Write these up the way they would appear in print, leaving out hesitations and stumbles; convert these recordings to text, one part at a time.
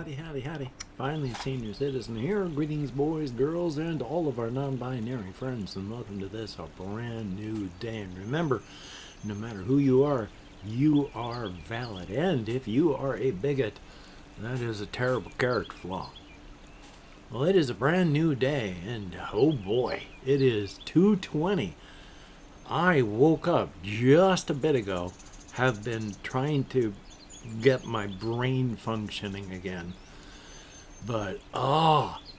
howdy, howdy, howdy. Finally, a senior citizen here. Greetings, boys, girls, and all of our non-binary friends, and welcome to this, our brand new day. And remember, no matter who you are valid. And if you are a bigot, that is a terrible character flaw. Well, it is a brand new day, and oh boy, it is 2:20. I woke up just a bit ago, have been trying to get my brain functioning again. But,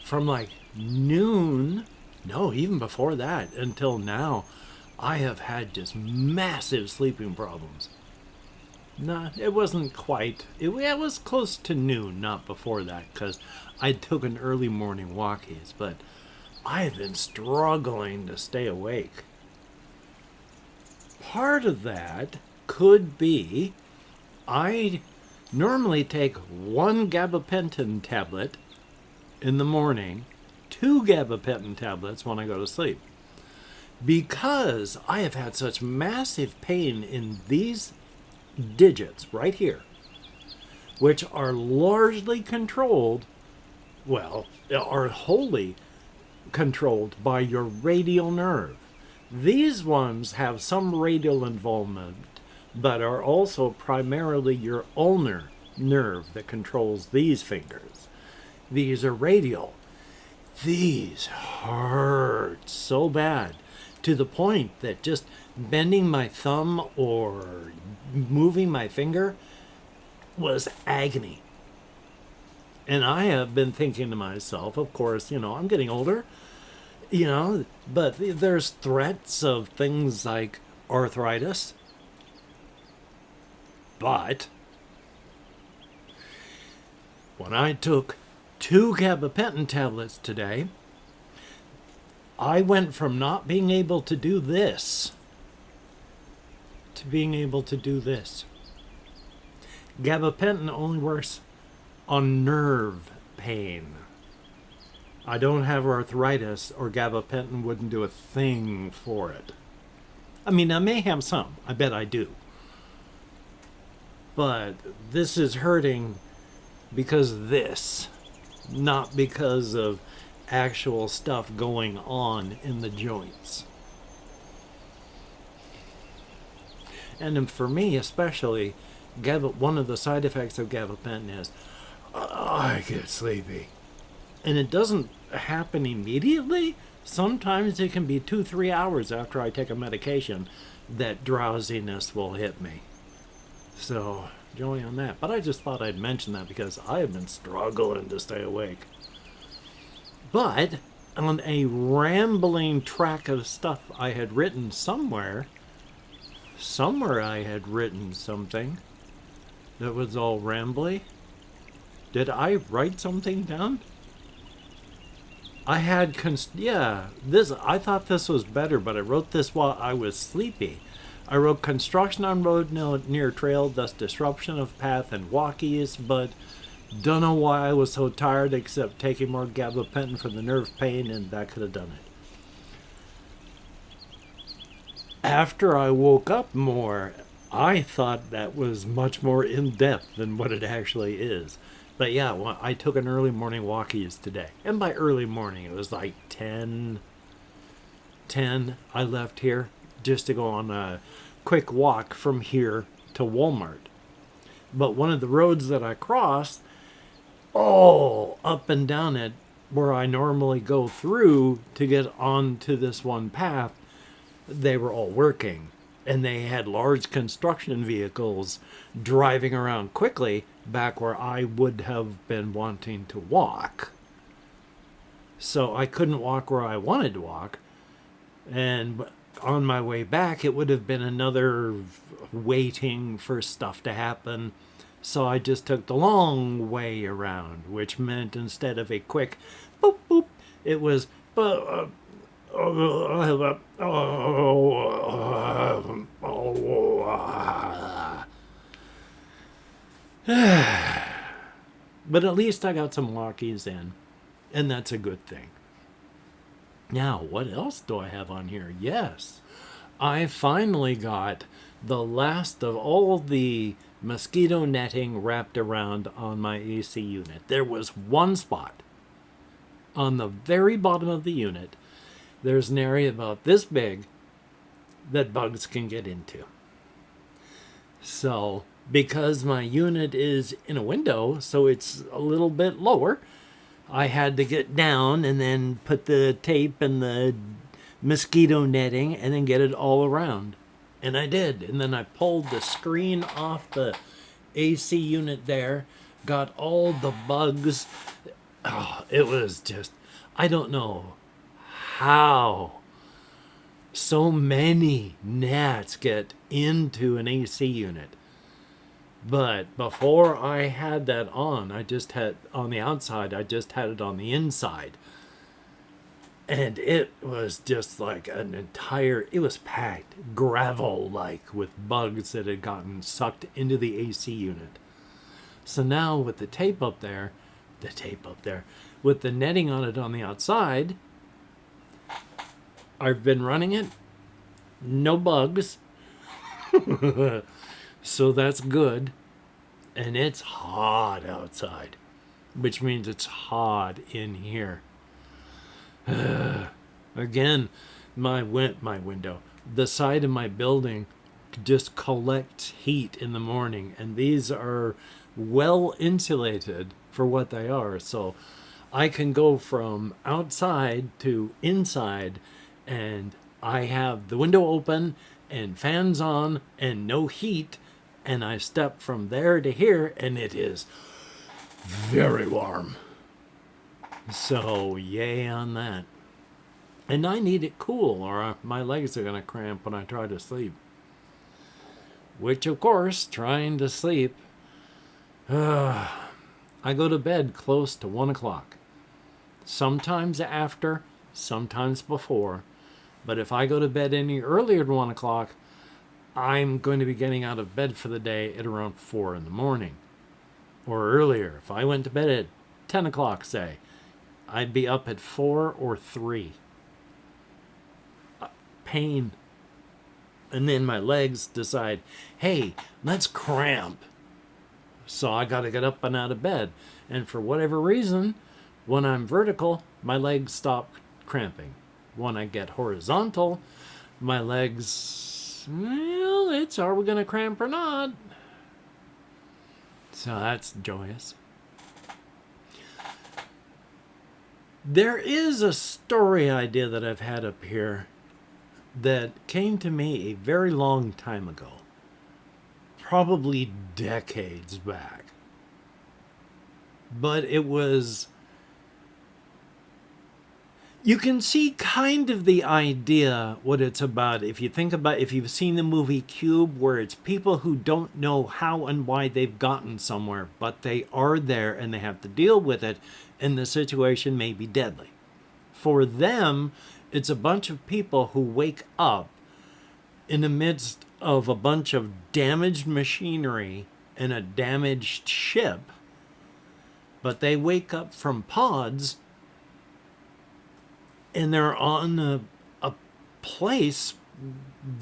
from like noon, no, even before that, until now, I have had just massive sleeping problems. Nah, it wasn't quite. It was close to noon, not before that, because I took an early morning walkies, but I have been struggling to stay awake. Part of that could be I normally take one gabapentin tablet in the morning, two gabapentin tablets when I go to sleep. Because I have had such massive pain in these digits right here, which are largely controlled, are wholly controlled by your radial nerve. These ones have some radial involvement, but are also primarily your ulnar nerve that controls these fingers. These are radial. These hurt so bad to the point that just bending my thumb or moving my finger was agony. And I have been thinking to myself, of course, I'm getting older, but there's threats of things like arthritis. But when I took two gabapentin tablets today, I went from not being able to do this to being able to do this. Gabapentin only works on nerve pain. I don't have arthritis, or gabapentin wouldn't do a thing for it. I mean, I may have some. I bet I do. But this is hurting because of this, not because of actual stuff going on in the joints. And for me especially, one of the side effects of gabapentin is I get sleepy. And it doesn't happen immediately. Sometimes it can be 2-3 hours after I take a medication that drowsiness will hit me. So, joy on that. But I just thought I'd mention that because I have been struggling to stay awake. But on a rambling track of stuff I had written somewhere I had written something that was all rambly. Did I write something down? I had, I thought this was better, but I wrote this while I was sleepy. I wrote construction on road near trail, thus disruption of path and walkies, but don't know why I was so tired except taking more gabapentin for the nerve pain, and that could have done it. After I woke up more, I thought that was much more in-depth than what it actually is. But yeah, I took an early morning walkies today. And by early morning, it was like 10 I left here just to go on a quick walk from here to Walmart. But one of the roads that I crossed, up and down it, where I normally go through to get onto this one path, they were all working. And they had large construction vehicles driving around quickly back where I would have been wanting to walk. So I couldn't walk where I wanted to walk. And on my way back, it would have been another waiting for stuff to happen. So I just took the long way around, which meant instead of a quick boop, boop, it was but at least I got some walkies in, and that's a good thing. Now, what else do I have on here? Yes, I finally got the last of all the mosquito netting wrapped around on my AC unit. There was one spot on the very bottom of the unit. There's an area about this big that bugs can get into. So, because my unit is in a window, so it's a little bit lower, I had to get down and then put the tape and the mosquito netting and then get it all around. And I did. And then I pulled the screen off the AC unit there, got all the bugs. Oh, it was just, I don't know how so many gnats get into an AC unit. But before I had that on, I just had on the outside, I just had it on the inside. And it was just like an entire, it was packed gravel-like with bugs that had gotten sucked into the AC unit. So now with the tape up there, with the netting on it on the outside, I've been running it, no bugs. So that's good. And it's hot outside, which means it's hot in here. Again, my window, the side of my building just collects heat in the morning, and these are well insulated for what they are. So I can go from outside to inside, and I have the window open and fans on and no heat, and I step from there to here and it is very warm. So yay on that. And I need it cool or my legs are going to cramp when I try to sleep. Which of course, trying to sleep, I go to bed close to 1 o'clock. Sometimes after, sometimes before. But if I go to bed any earlier than 1 o'clock, I'm going to be getting out of bed for the day at around 4 in the morning. Or earlier. If I went to bed at 10 o'clock, say, I'd be up at 4 or 3. Pain. And then my legs decide, hey, let's cramp. So I got to get up and out of bed. And for whatever reason, when I'm vertical, my legs stop cramping. When I get horizontal, my legs, well, it's are we going to cramp or not? So that's joyous. There is a story idea that I've had up here that came to me a very long time ago. Probably decades back. But it was... You can see kind of the idea, what it's about, if you think about, if you've seen the movie Cube, where it's people who don't know how and why they've gotten somewhere, but they are there and they have to deal with it, and the situation may be deadly. For them, it's a bunch of people who wake up in the midst of a bunch of damaged machinery and a damaged ship, but they wake up from pods and they're on a place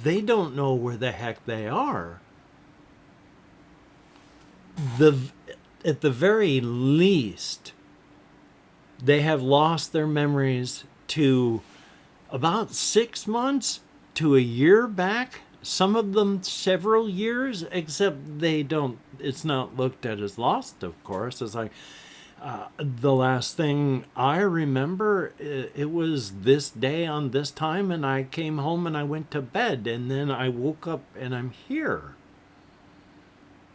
they don't know where the heck they are. At the very least, they have lost their memories to about 6 months to a year back. Some of them several years, except they don't, it's not looked at as lost, of course. It's like, the last thing I remember, it was this day on this time, and I came home and I went to bed, and then I woke up and I'm here.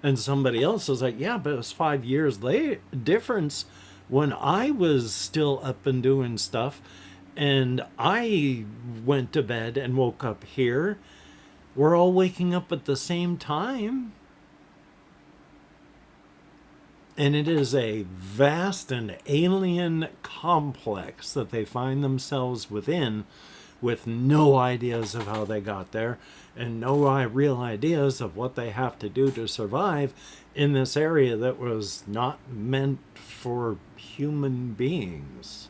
And somebody else was like, yeah, but it was 5 years late difference when I was still up and doing stuff, and I went to bed and woke up here. We're all waking up at the same time. And it is a vast and alien complex that they find themselves within, with no ideas of how they got there and no real ideas of what they have to do to survive in this area that was not meant for human beings.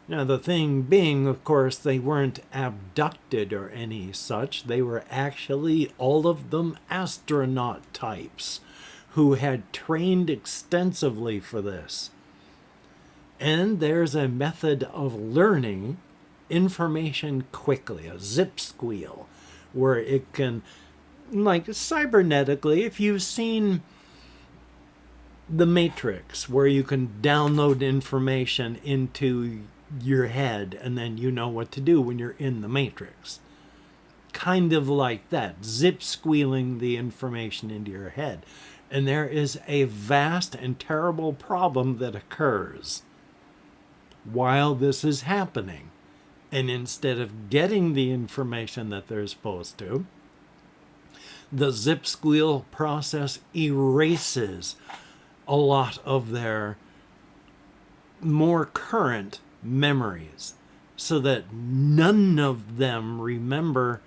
Now, the thing being, of course, they weren't abducted or any such. They were actually, all of them, astronaut types who had trained extensively for this. And there's a method of learning information quickly, a zip squeal, where it can, like cybernetically, if you've seen The Matrix, where you can download information into your head and then you know what to do when you're in the Matrix. Kind of like that, zip squealing the information into your head. And there is a vast and terrible problem that occurs while this is happening. And instead of getting the information that they're supposed to, the zip squeal process erases a lot of their more current memories so that none of them remember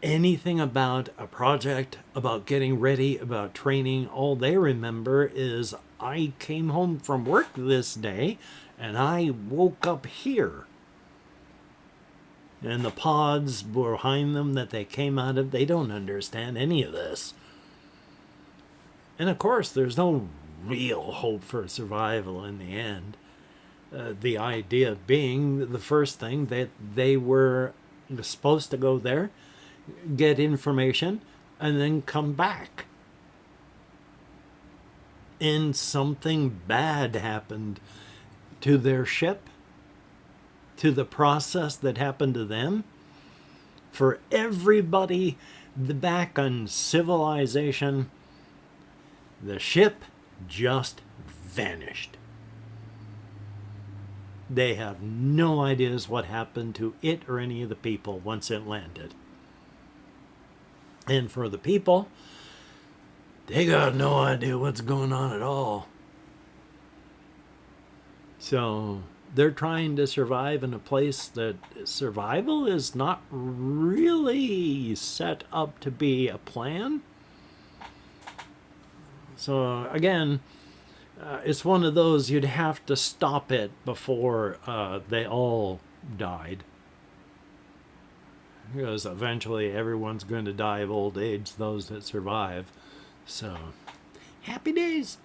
anything about a project, about getting ready, about training. All they remember is, I came home from work this day and I woke up here. And the pods behind them that they came out of, they don't understand any of this. And of course, there's no real hope for survival in the end. The idea being, the first thing, that they were supposed to go there, get information, and then come back. And something bad happened to their ship, to the process that happened to them. For everybody back on civilization, the ship just vanished. They have no ideas what happened to it or any of the people once it landed. And for the people, they got no idea what's going on at all. So they're trying to survive in a place that survival is not really set up to be a plan. So again, it's one of those you'd have to stop it before they all died. Because eventually everyone's going to die of old age, those that survive. So, happy days!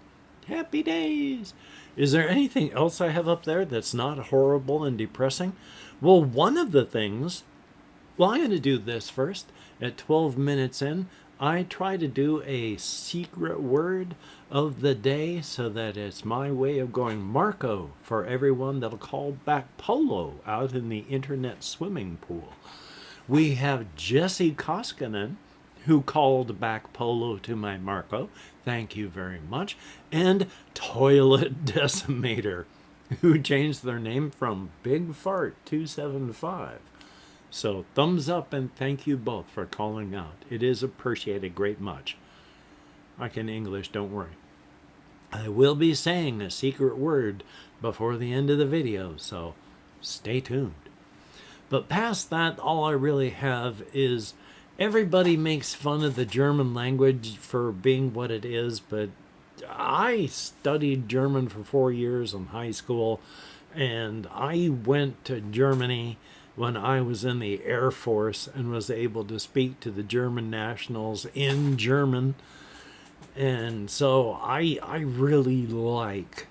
Happy days! Is there anything else I have up there that's not horrible and depressing? Well, one of the things... Well, I'm going to do this first. At 12 minutes in, I try to do a secret word of the day so that it's my way of going Marco for everyone that'll call back polo out in the internet swimming pool. We have Jesse Koskinen, who called back polo to my Marco. Thank you very much. And Toilet Decimator, who changed their name from Big Fart 275. So thumbs up and thank you both for calling out. It is appreciated great much. I can English, don't worry. I will be saying a secret word before the end of the video, so stay tuned. But past that, all I really have is everybody makes fun of the German language for being what it is, but I studied German for 4 years in high school, and I went to Germany when I was in the Air Force and was able to speak to the German nationals in German. And so I really like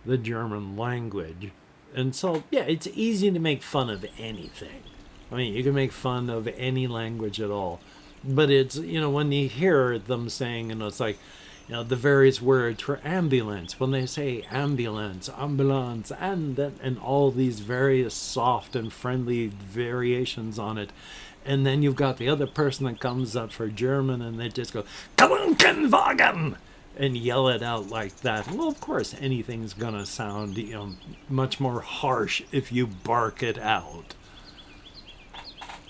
the German language. And so, yeah, it's easy to make fun of anything. I mean, you can make fun of any language at all. But it's, when you hear them saying, it's like, the various words for ambulance. When they say ambulance, ambulance, and all these various soft and friendly variations on it. And then you've got the other person that comes up for German and they just go, Krankenwagen! And yell it out like that. Well, of course, anything's going to sound, much more harsh if you bark it out.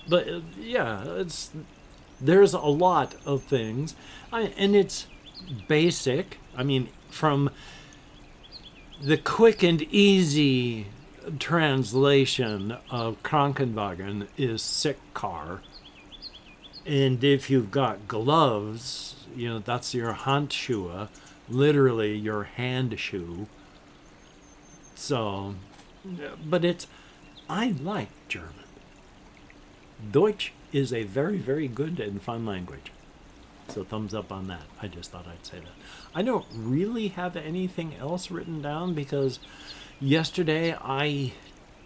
But, yeah, there's a lot of things. And it's basic. I mean, from the quick and easy translation of Krankenwagen is sick car. And if you've got gloves, that's your Handschuhe, literally your hand shoe. So, but I like German. Deutsch is a very, very good and fun language. So thumbs up on that. I just thought I'd say that. I don't really have anything else written down because yesterday I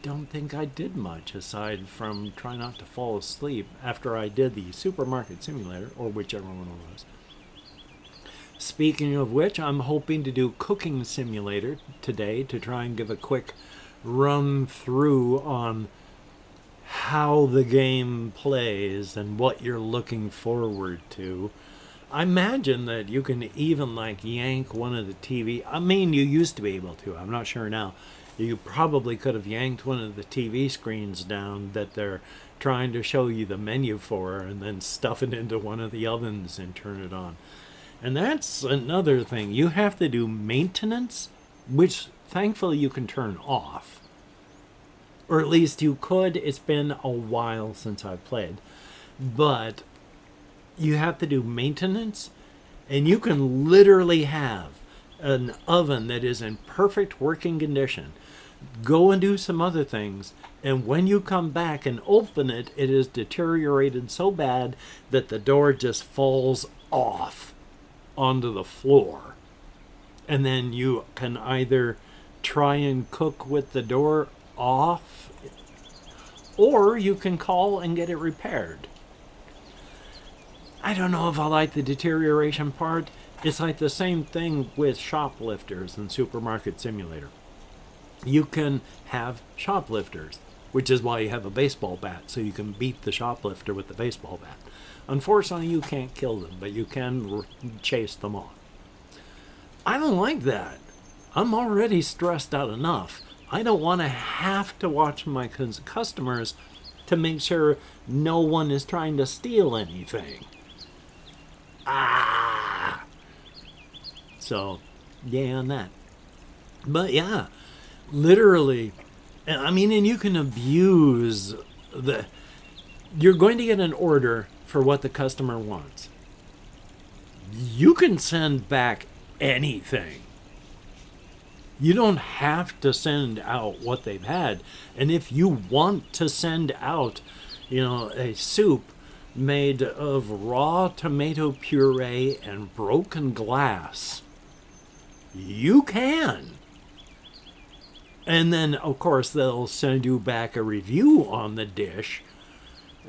don't think I did much aside from try not to fall asleep after I did the supermarket simulator, or whichever one it was. Speaking of which, I'm hoping to do cooking simulator today to try and give a quick run through on how the game plays and what you're looking forward to. I imagine that you can even like yank one of the TV. I mean, you used to be able to. I'm not sure now. You probably could have yanked one of the TV screens down that they're trying to show you the menu for and then stuff it into one of the ovens and turn it on. And that's another thing. You have to do maintenance, which thankfully you can turn off. Or at least you could. It's been a while since I've played. But you have to do maintenance, and you can literally have an oven that is in perfect working condition. Go and do some other things, and when you come back and open it, it is deteriorated so bad that the door just falls off onto the floor. And then you can either try and cook with the door off, or you can call and get it repaired. I don't know if I like the deterioration part. It's like the same thing with shoplifters in Supermarket Simulator. You can have shoplifters, which is why you have a baseball bat, so you can beat the shoplifter with the baseball bat. Unfortunately, you can't kill them, but you can chase them off. I don't like that. I'm already stressed out enough. I don't want to have to watch my customers to make sure no one is trying to steal anything. So, yay on that. But yeah, literally, I mean, and you can abuse you're going to get an order for what the customer wants. You can send back anything. You don't have to send out what they've had. And if you want to send out, a soup made of raw tomato puree and broken glass, you can. And then, of course, they'll send you back a review on the dish.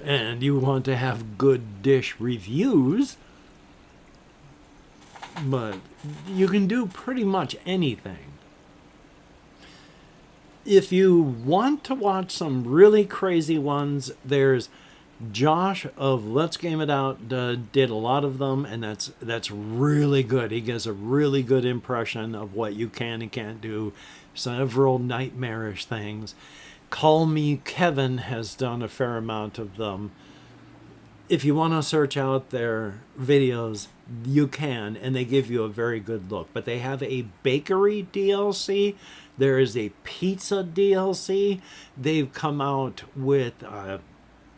And you want to have good dish reviews. But you can do pretty much anything. If you want to watch some really crazy ones, there's Josh of Let's Game It Out did a lot of them, and that's really good. He gives a really good impression of what you can and can't do. Several nightmarish things. Call Me Kevin has done a fair amount of them. If you want to search out their videos, you can, and they give you a very good look. But they have a bakery DLC. There is a pizza DLC. They've come out with...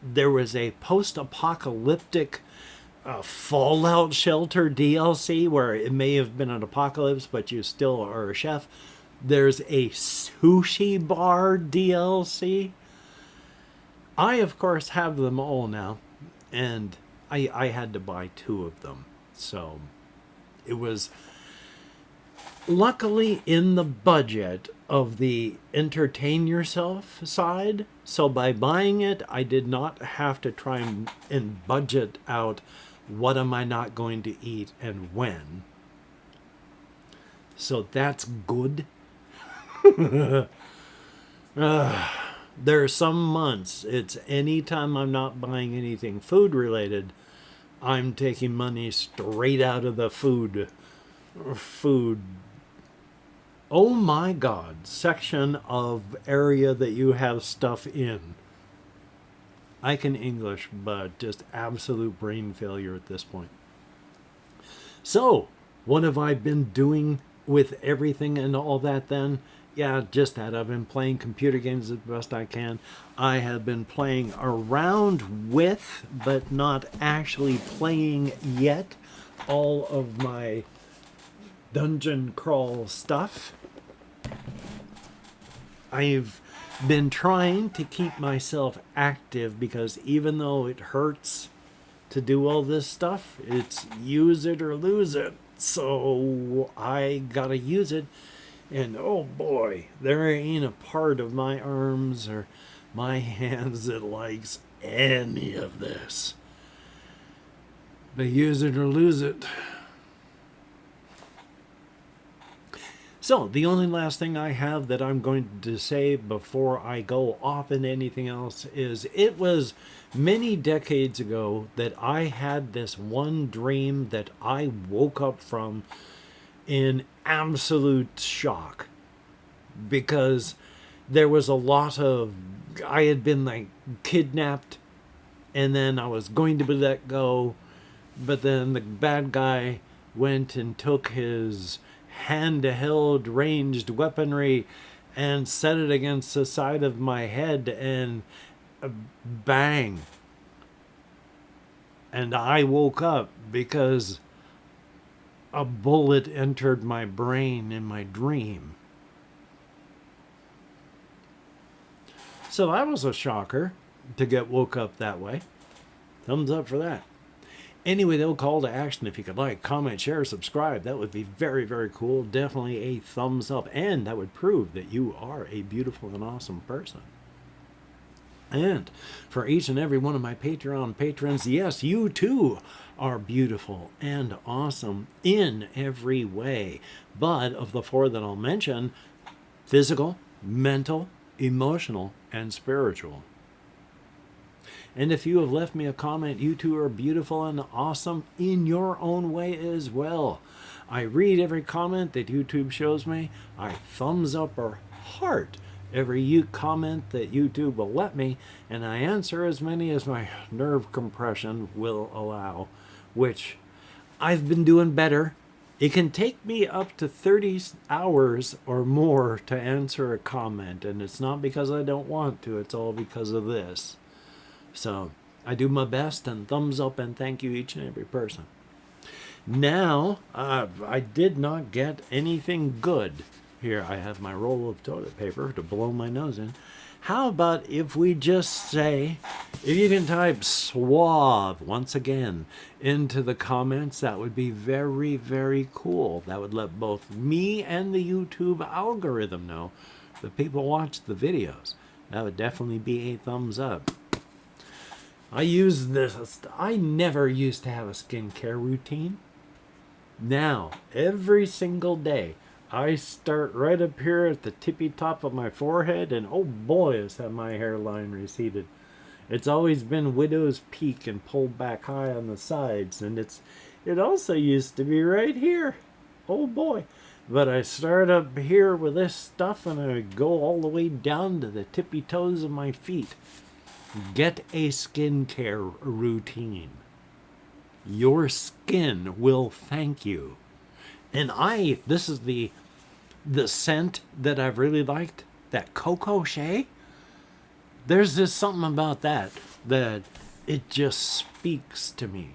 there was a post-apocalyptic Fallout Shelter DLC where it may have been an apocalypse, but you still are a chef. There's a sushi bar DLC. I, of course, have them all now, and I had to buy 2 of them. So it was luckily in the budget of the entertain yourself side. So by buying it, I did not have to try and budget out what am I not going to eat and when. So that's good. There are some months, it's anytime I'm not buying anything food related, I'm taking money straight out of the food, oh my God, section of area that you have stuff in. I can English, but just absolute brain failure at this point. So, what have I been doing with everything and all that then? Yeah, just that. I've been playing computer games as best I can. I have been playing around with, but not actually playing yet, all of my dungeon crawl stuff. I've been trying to keep myself active because even though it hurts to do all this stuff, it's use it or lose it. So I gotta use it. And oh boy, there ain't a part of my arms or my hands that likes any of this. But use it or lose it. So, the only last thing I have that I'm going to say before I go off into anything else is it was many decades ago that I had this one dream that I woke up from in absolute shock because there was a lot of. I had been like kidnapped and then I was going to be let go, but then the bad guy went and took his hand-held ranged weaponry and set it against the side of my head and bang. And I woke up because a bullet entered my brain in my dream. So that was a shocker to get woke up that way. Thumbs up for that. Anyway, they'll call to action if you could like, comment, share, subscribe. That would be very, very cool. Definitely a thumbs up. And that would prove that you are a beautiful and awesome person. And for each and every one of my Patreon patrons, yes, you too are beautiful and awesome in every way. But of the four that I'll mention, physical, mental, emotional, and spiritual. And if you have left me a comment, you two are beautiful and awesome in your own way as well. I read every comment that YouTube shows me. I thumbs up or heart every comment that YouTube will let me. And I answer as many as my nerve compression will allow, which I've been doing better. It can take me up to 30 hours or more to answer a comment. And it's not because I don't want to. It's all because of this. So I do my best, and thumbs up and thank you each and every person. Now, I did not get anything good. Here, I have my roll of toilet paper to blow my nose in. How about if we just say, if you can type suave once again into the comments, that would be very, very cool. That would let both me and the YouTube algorithm know that people watch the videos. That would definitely be a thumbs up. I use this. I never used to have a skincare routine. Now, every single day, I start right up here at the tippy top of my forehead, and oh boy, has that my hairline receded. It's always been widow's peak and pulled back high on the sides, and it also used to be right here. Oh boy. But I start up here with this stuff, and I go all the way down to the tippy toes of my feet. Get a skincare routine. Your skin will thank you. And this is the scent that I've really liked, that Coco Shea. There's just something about that it just speaks to me.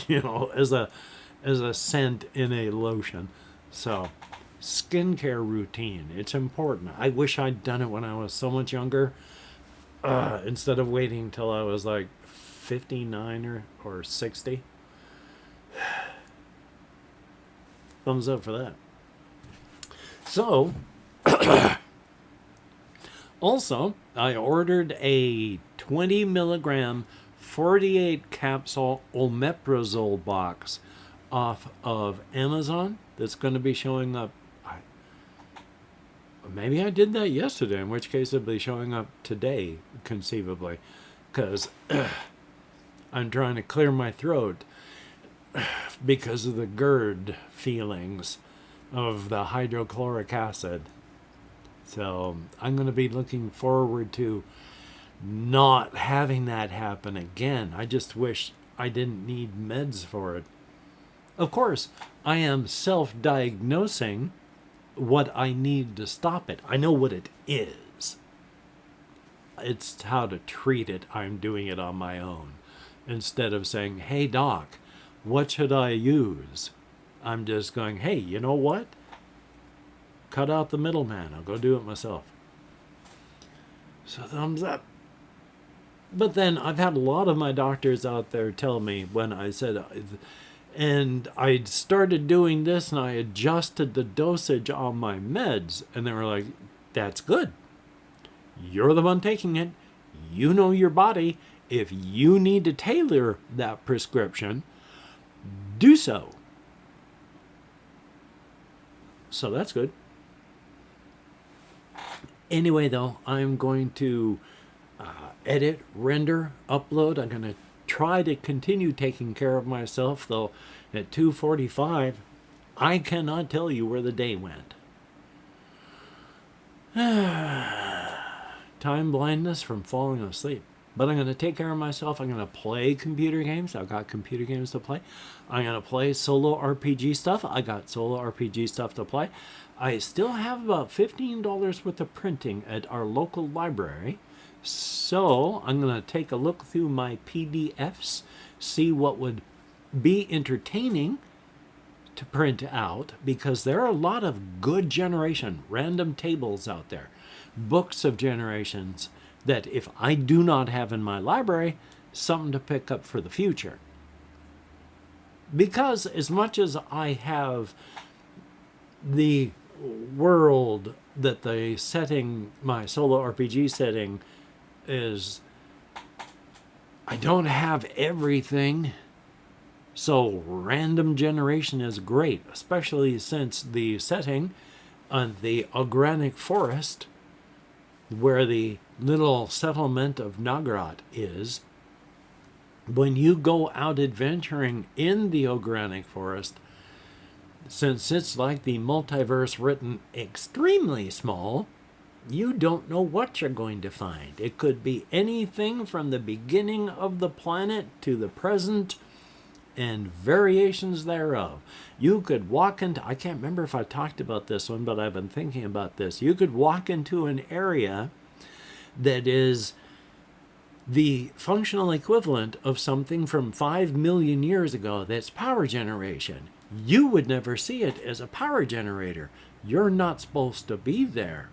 You know, as a scent in a lotion. So, skincare routine, it's important. I wish I'd done it when I was so much younger. Instead of waiting till I was like 59 or 60. Thumbs up for that. So, also, I ordered a 20 milligram 48 capsule omeprazole box off of Amazon that's going to be showing up. Maybe I did that yesterday, in which case it'll be showing up today, conceivably, because I'm trying to clear my throat because of the GERD feelings of the hydrochloric acid. So I'm going to be looking forward to not having that happen again. I just wish I didn't need meds for it. Of course, I am self-diagnosing what I need to stop it. I know what it is. It's how to treat it. I'm doing it on my own. Instead of saying, hey doc, what should I use? I'm just going, hey, you know what? Cut out the middleman. I'll go do it myself. So thumbs up. But then I've had a lot of my doctors out there tell me when I said, and I started doing this and I adjusted the dosage on my meds, and they were like, that's good. You're the one taking it. You know your body. If you need to tailor that prescription, do so. So that's good. Anyway, though, I'm going to edit, render, upload. I'm going to try to continue taking care of myself, though at 2:45, I cannot tell you where the day went. Time blindness from falling asleep. But I'm going to take care of myself. I'm going to play computer games. I've got computer games to play. I'm going to play solo RPG stuff. I got solo RPG stuff to play. I still have about $15 worth of printing at our local library. So I'm going to take a look through my PDFs, see what would be entertaining to print out, because there are a lot of good generation, random tables out there, books of generations that if I do not have in my library, something to pick up for the future. Because as much as I have the world that the setting, my solo RPG setting is, I don't have everything. So random generation is great, especially since the setting on the organic forest where the little settlement of Nagrat is. When you go out adventuring in the organic forest, since it's like the multiverse written extremely small, you don't know what you're going to find. It could be anything from the beginning of the planet to the present and variations thereof. You could walk into, I can't remember if I talked about this one, but I've been thinking about this. You could walk into an area that is the functional equivalent of something from 5 million years ago that's power generation. You would never see it as a power generator. You're not supposed to be there.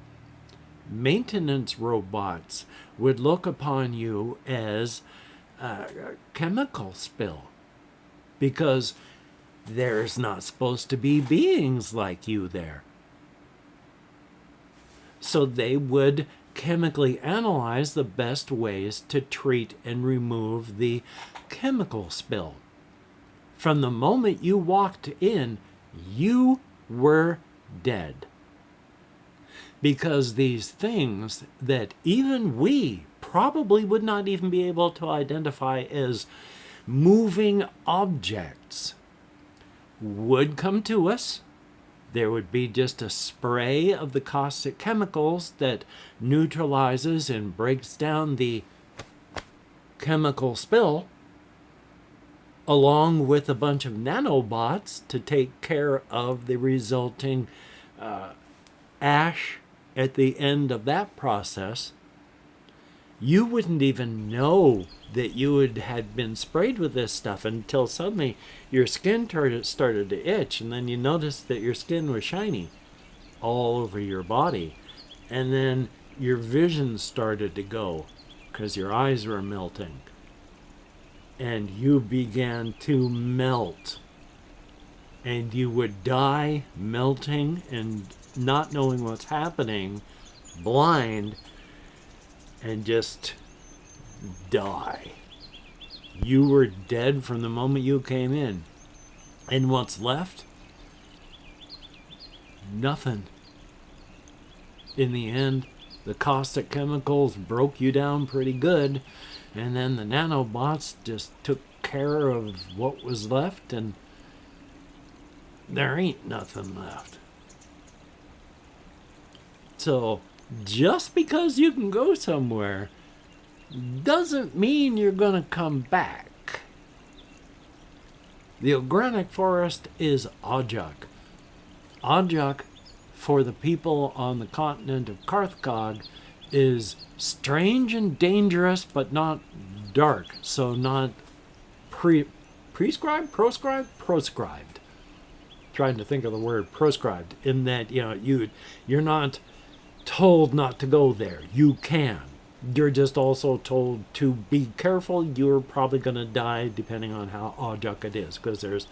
Maintenance robots would look upon you as a chemical spill, because there's not supposed to be beings like you there. So they would chemically analyze the best ways to treat and remove the chemical spill. From the moment you walked in, you were dead. Because these things that even we probably would not even be able to identify as moving objects would come to us. There would be just a spray of the caustic chemicals that neutralizes and breaks down the chemical spill, along with a bunch of nanobots to take care of the resulting ash at the end of that process. You wouldn't even know that you had been sprayed with this stuff until suddenly your skin started to itch, and then you noticed that your skin was shiny all over your body. And then your vision started to go because your eyes were melting. And you began to melt. And you would die melting and not knowing what's happening, blind, and just die. You were dead from the moment you came in. And what's left? Nothing. In the end, the caustic chemicals broke you down pretty good, and then the nanobots just took care of what was left, and there ain't nothing left. So, just because you can go somewhere doesn't mean you're going to come back. The organic forest is Ajak. Ajak, for the people on the continent of Karthkog, is strange and dangerous, but not dark. So not proscribed. trying to think of the word proscribed, in that, you're not told not to go there. You can. You're just also told to be careful. You're probably going to die depending on how Ajuk it is, because there's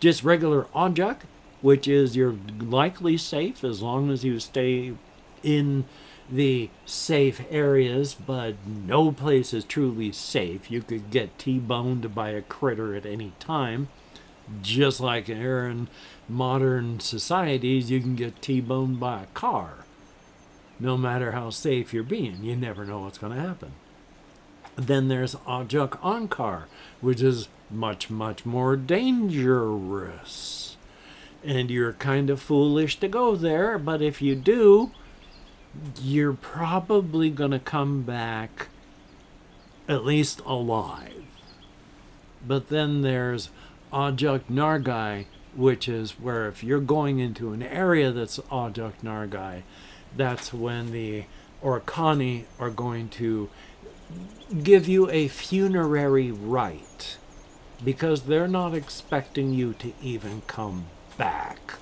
just regular Ajuk, which is you're likely safe as long as you stay in the safe areas, but no place is truly safe. You could get T-boned by a critter at any time, just like here in modern societies, you can get T-boned by a car. No matter how safe you're being, you never know what's going to happen. Then there's Ajuk Ankar, which is much, much more dangerous. And you're kind of foolish to go there, but if you do, you're probably going to come back at least alive. But then there's Ajuk Nargai, which is where if you're going into an area that's Ajuk Nargai, that's when the Orkani are going to give you a funerary rite, because they're not expecting you to even come back.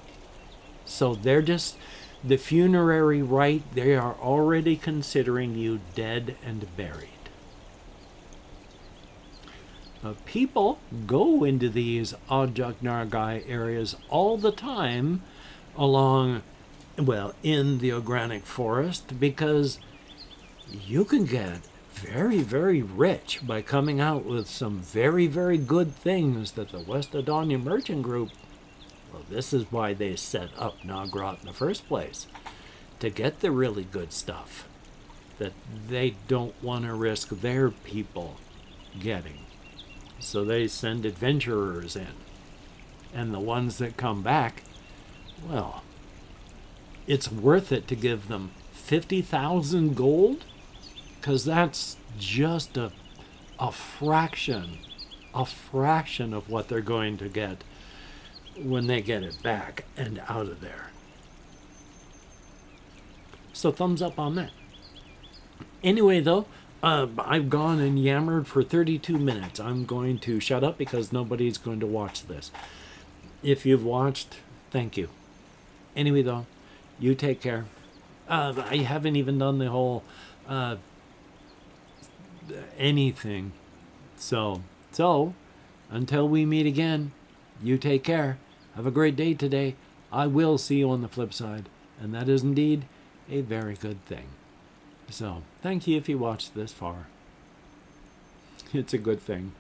So they're just, the funerary rite, they are already considering you dead and buried. People go into these Ajuk Nargai areas all the time in the organic forest, because you can get very, very rich by coming out with some very, very good things that the West Adonia Merchant Group, well, this is why they set up Nagrot in the first place, to get the really good stuff that they don't want to risk their people getting. So they send adventurers in. And the ones that come back, well, it's worth it to give them 50,000 gold, because that's just a fraction of what they're going to get when they get it back and out of there. So thumbs up on that. Anyway, though, I've gone and yammered for 32 minutes. I'm going to shut up because nobody's going to watch this. If you've watched, thank you. Anyway, though, you take care. I haven't even done the whole anything. So, until we meet again, you take care. Have a great day today. I will see you on the flip side. And that is indeed a very good thing. So, thank you if you watched this far. It's a good thing.